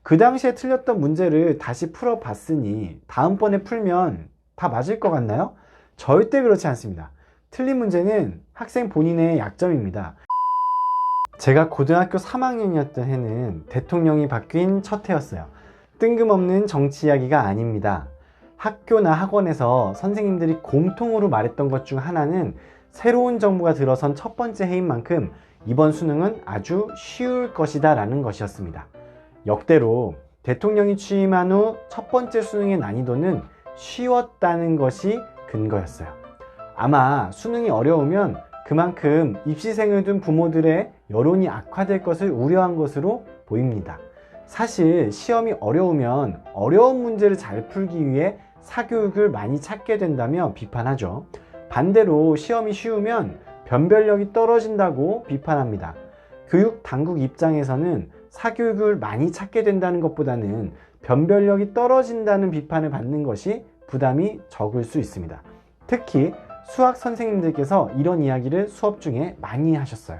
그 당시에 틀렸던 문제를 다시 풀어봤으니 다음번에 풀면 다 맞을 것 같나요? 절대 그렇지 않습니다. 틀린 문제는 학생 본인의 약점입니다. 제가 고등학교 3학년이었던 해는 대통령이 바뀐 첫 해였어요. 뜬금없는 정치 이야기가 아닙니다. 학교나 학원에서 선생님들이 공통으로 말했던 것 중 하나는 새로운 정부가 들어선 첫 번째 해인 만큼 이번 수능은 아주 쉬울 것이다 라는 것이었습니다. 역대로 대통령이 취임한 후 첫 번째 수능의 난이도는 쉬웠다는 것이 근거였어요. 아마 수능이 어려우면 그만큼 입시생을 둔 부모들의 여론이 악화될 것을 우려한 것으로 보입니다. 사실 시험이 어려우면 어려운 문제를 잘 풀기 위해 사교육을 많이 찾게 된다며 비판하죠. 반대로 시험이 쉬우면 변별력이 떨어진다고 비판합니다. 교육 당국 입장에서는 사교육을 많이 찾게 된다는 것보다는 변별력이 떨어진다는 비판을 받는 것이 부담이 적을 수 있습니다. 특히 수학 선생님들께서 이런 이야기를 수업 중에 많이 하셨어요.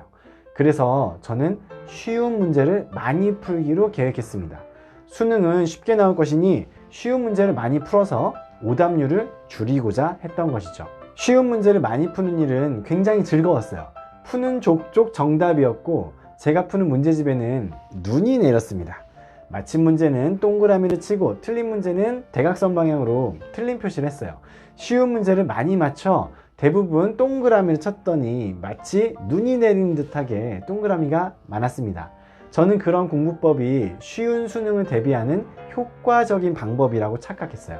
그래서 저는 쉬운 문제를 많이 풀기로 계획했습니다. 수능은 쉽게 나올 것이니 쉬운 문제를 많이 풀어서 오답률을 줄이고자 했던 것이죠. 쉬운 문제를 많이 푸는 일은 굉장히 즐거웠어요. 푸는 족족 정답이었고 제가 푸는 문제집에는 눈이 내렸습니다. 맞힌 문제는 동그라미를 치고 틀린 문제는 대각선 방향으로 틀린 표시를 했어요. 쉬운 문제를 많이 맞춰 대부분 동그라미를 쳤더니 마치 눈이 내리는 듯하게 동그라미가 많았습니다. 저는 그런 공부법이 쉬운 수능을 대비하는 효과적인 방법이라고 착각했어요.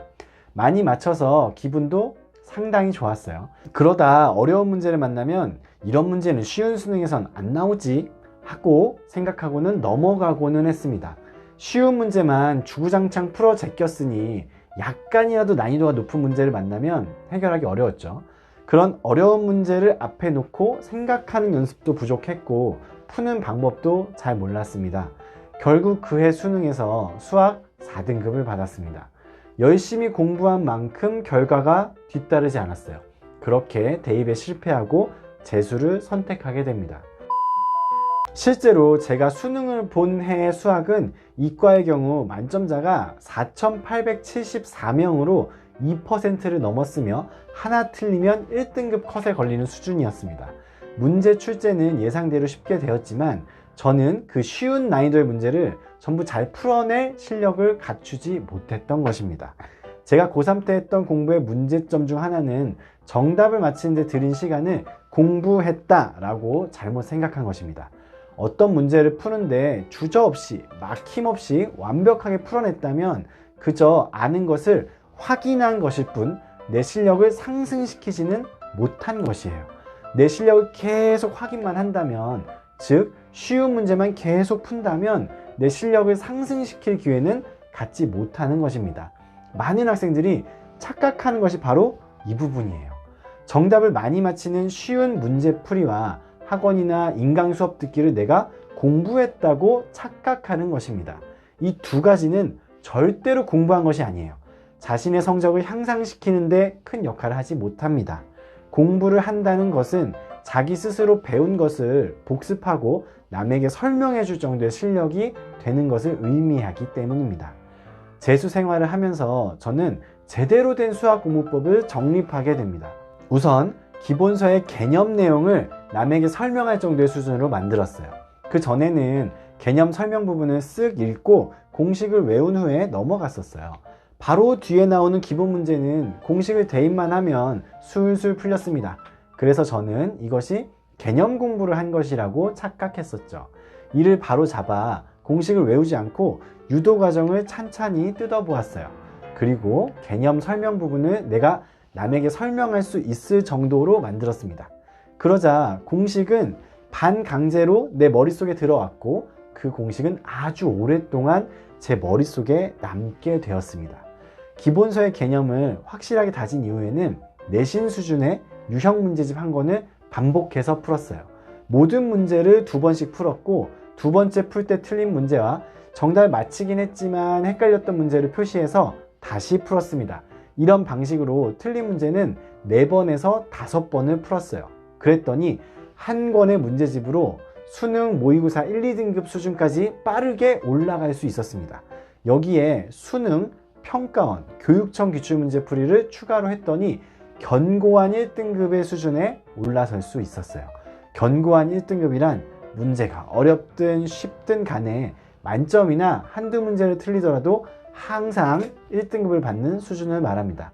많이 맞춰서 기분도 상당히 좋았어요. 그러다 어려운 문제를 만나면 이런 문제는 쉬운 수능에선 안 나오지 하고 생각하고는 넘어가고는 했습니다. 쉬운 문제만 주구장창 풀어 제꼈으니 약간이라도 난이도가 높은 문제를 만나면 해결하기 어려웠죠. 그런 어려운 문제를 앞에 놓고 생각하는 연습도 부족했고 푸는 방법도 잘 몰랐습니다. 결국 그해 수능에서 수학 4등급을 받았습니다. 열심히 공부한 만큼 결과가 뒤따르지 않았어요. 그렇게 대입에 실패하고 재수를 선택하게 됩니다. 실제로 제가 수능을 본 해의 수학은 이과의 경우 만점자가 4,874명으로 2%를 넘었으며 하나 틀리면 1등급 컷에 걸리는 수준이었습니다. 문제 출제는 예상대로 쉽게 되었지만 저는 그 쉬운 난이도의 문제를 전부 잘 풀어낼 실력을 갖추지 못했던 것입니다. 제가 고3 때 했던 공부의 문제점 중 하나는 정답을 맞히는 데 들인 시간을 공부했다라고 잘못 생각한 것입니다. 어떤 문제를 푸는데 주저없이 막힘없이 완벽하게 풀어냈다면 그저 아는 것을 확인한 것일 뿐 내 실력을 상승시키지는 못한 것이에요. 내 실력을 계속 확인만 한다면, 즉 쉬운 문제만 계속 푼다면 내 실력을 상승시킬 기회는 갖지 못하는 것입니다. 많은 학생들이 착각하는 것이 바로 이 부분이에요. 정답을 많이 맞히는 쉬운 문제풀이와 학원이나 인강 수업 듣기를 내가 공부했다고 착각하는 것입니다. 이 두 가지는 절대로 공부한 것이 아니에요. 자신의 성적을 향상시키는 데 큰 역할을 하지 못합니다. 공부를 한다는 것은 자기 스스로 배운 것을 복습하고 남에게 설명해 줄 정도의 실력이 되는 것을 의미하기 때문입니다. 재수 생활을 하면서 저는 제대로 된 수학 공부법을 정립하게 됩니다. 우선 기본서의 개념 내용을 남에게 설명할 정도의 수준으로 만들었어요. 그 전에는 개념 설명 부분을 쓱 읽고 공식을 외운 후에 넘어갔었어요. 바로 뒤에 나오는 기본 문제는 공식을 대입만 하면 술술 풀렸습니다. 그래서 저는 이것이 개념 공부를 한 것이라고 착각했었죠. 이를 바로 잡아 공식을 외우지 않고 유도 과정을 찬찬히 뜯어보았어요. 그리고 개념 설명 부분을 내가 남에게 설명할 수 있을 정도로 만들었습니다. 그러자 공식은 반강제로 내 머릿속에 들어왔고 그 공식은 아주 오랫동안 제 머릿속에 남게 되었습니다. 기본서의 개념을 확실하게 다진 이후에는 내신 수준의 유형 문제집 한 권을 반복해서 풀었어요. 모든 문제를 2번씩 풀었고 두 번째 풀 때 틀린 문제와 정답을 맞히긴 했지만 헷갈렸던 문제를 표시해서 다시 풀었습니다. 이런 방식으로 틀린 문제는 4번에서 5번을 풀었어요. 그랬더니 한 권의 문제집으로 수능 모의고사 1, 2등급 수준까지 빠르게 올라갈 수 있었습니다. 여기에 수능, 평가원, 교육청 기출문제풀이를 추가로 했더니 견고한 1등급의 수준에 올라설 수 있었어요. 견고한 1등급이란 문제가 어렵든 쉽든 간에 만점이나 한두 문제를 틀리더라도 항상 1등급을 받는 수준을 말합니다.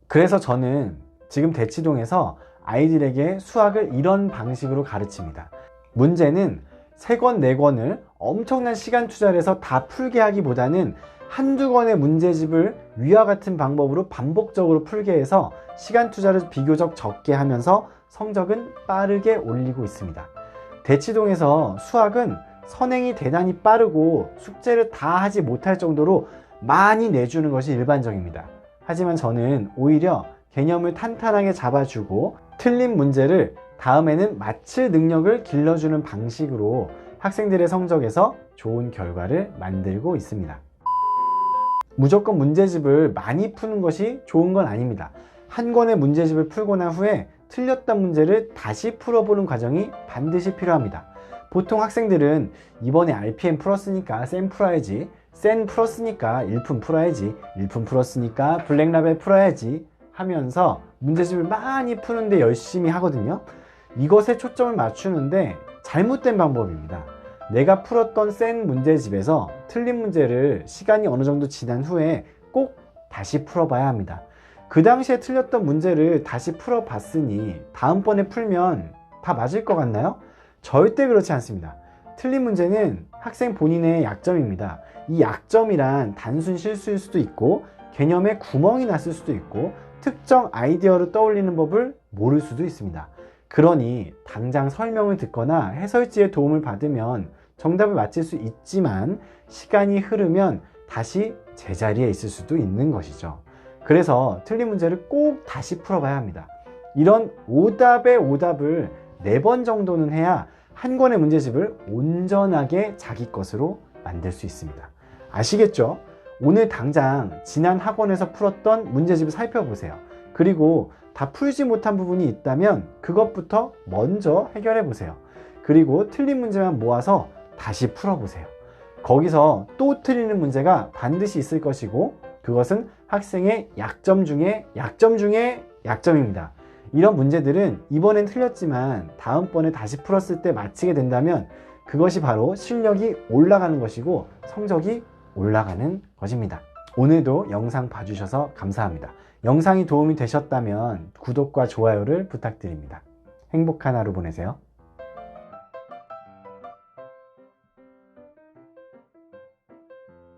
그래서 저는 지금 대치동에서 아이들에게 수학을 이런 방식으로 가르칩니다. 문제는 3권, 4권을 엄청난 시간 투자를 해서 다 풀게 하기보다는 한두 권의 문제집을 위와 같은 방법으로 반복적으로 풀게 해서 시간 투자를 비교적 적게 하면서 성적은 빠르게 올리고 있습니다. 대치동에서 수학은 선행이 대단히 빠르고 숙제를 다 하지 못할 정도로 많이 내주는 것이 일반적입니다. 하지만 저는 오히려 개념을 탄탄하게 잡아주고 틀린 문제를 다음에는 맞힐 능력을 길러주는 방식으로 학생들의 성적에서 좋은 결과를 만들고 있습니다. 무조건 문제집을 많이 푸는 것이 좋은 건 아닙니다. 한 권의 문제집을 풀고 난 후에 틀렸던 문제를 다시 풀어보는 과정이 반드시 필요합니다. 보통 학생들은 이번에 RPM 풀었으니까 쌤 풀어야지, 쌤 풀었으니까 일품 풀어야지, 일품 풀었으니까 블랙라벨 풀어야지 하면서 문제집을 많이 푸는데 열심히 하거든요. 이것에 초점을 맞추는데 잘못된 방법입니다. 내가 풀었던 센 문제집에서 틀린 문제를 시간이 어느 정도 지난 후에 꼭 다시 풀어봐야 합니다. 그 당시에 틀렸던 문제를 다시 풀어봤으니 다음번에 풀면 다 맞을 것 같나요? 절대 그렇지 않습니다. 틀린 문제는 학생 본인의 약점입니다. 이 약점이란 단순 실수일 수도 있고 개념에 구멍이 났을 수도 있고 특정 아이디어를 떠올리는 법을 모를 수도 있습니다. 그러니 당장 설명을 듣거나 해설지의 도움을 받으면 정답을 맞힐 수 있지만 시간이 흐르면 다시 제자리에 있을 수도 있는 것이죠. 그래서 틀린 문제를 꼭 다시 풀어봐야 합니다. 이런 오답의 오답을 4번 정도는 해야 한 권의 문제집을 온전하게 자기 것으로 만들 수 있습니다. 아시겠죠? 오늘 당장 지난 학원에서 풀었던 문제집을 살펴보세요. 그리고 다 풀지 못한 부분이 있다면 그것부터 먼저 해결해 보세요. 그리고 틀린 문제만 모아서 다시 풀어보세요. 거기서 또 틀리는 문제가 반드시 있을 것이고 그것은 학생의 약점 중에 약점 중에 약점입니다. 이런 문제들은 이번엔 틀렸지만 다음번에 다시 풀었을 때 맞히게 된다면 그것이 바로 실력이 올라가는 것이고 성적이 올라가는 것입니다. 오늘도 영상 봐주셔서 감사합니다. 영상이 도움이 되셨다면 구독과 좋아요를 부탁드립니다. 행복한 하루 보내세요.